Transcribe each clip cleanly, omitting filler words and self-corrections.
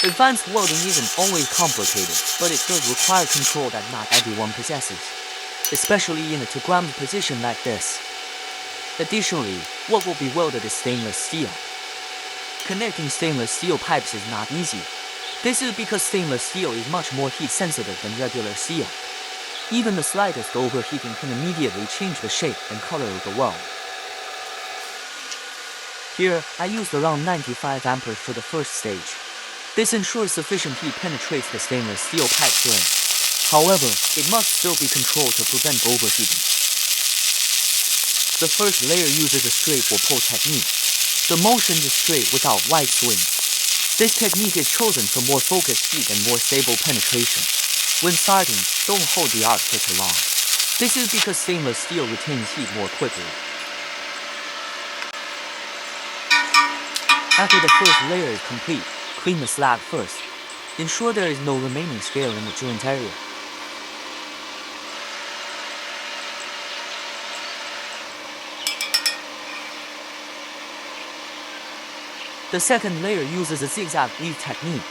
Advanced welding isn't always complicated, but it does require control that not everyone possesses, especially in a two-ground position like this. Additionally, what will be welded is stainless steel. Connecting stainless steel pipes is not easy. This is because stainless steel is much more heat sensitive than regular steel. Even the slightest overheating can immediately change the shape and color of the weld. Here, I used around 95 amperes for the first stage. This ensures sufficient heat penetrates the stainless steel pipe frame. However, it must still be controlled to prevent overheating. The first layer uses a straight or pull technique. The motion is straight without wide swings. This technique is chosen for more focused heat and more stable penetration. When starting, don't hold the arc for too long. This is because stainless steel retains heat more quickly. After the first layer is complete, clean the slag first. Ensure there is no remaining scale in the joint area. The second layer uses a zigzag weave technique.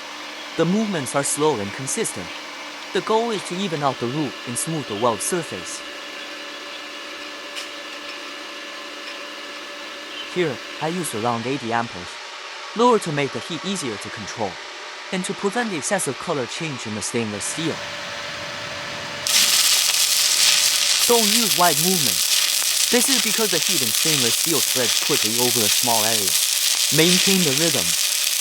The movements are slow and consistent. The goal is to even out the root and smooth the weld surface. Here, I used around 80 amperes. Lower to make the heat easier to control, and to prevent the excessive color change in the stainless steel. Don't use wide movements. This is because the heat in stainless steel spreads quickly over a small area. Maintain the rhythm.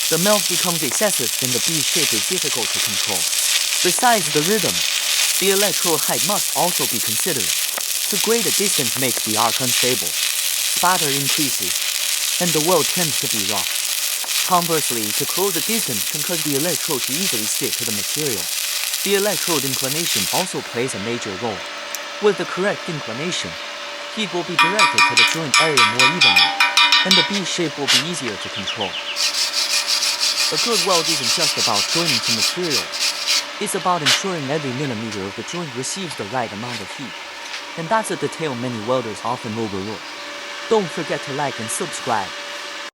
The melt becomes excessive and the bead shape is difficult to control. Besides the rhythm, the electrode height must also be considered. Too great a distance makes the arc unstable. Spatter increases, and the weld tends to be rough. Conversely, to close the distance can cause the electrode to easily stick to the material. The electrode inclination also plays a major role. With the correct inclination, heat will be directed to the joint area more evenly, and the bead shape will be easier to control. A good weld isn't just about joining two materials. It's about ensuring every millimeter of the joint receives the right amount of heat. And that's a detail many welders often overlook. Don't forget to like and subscribe.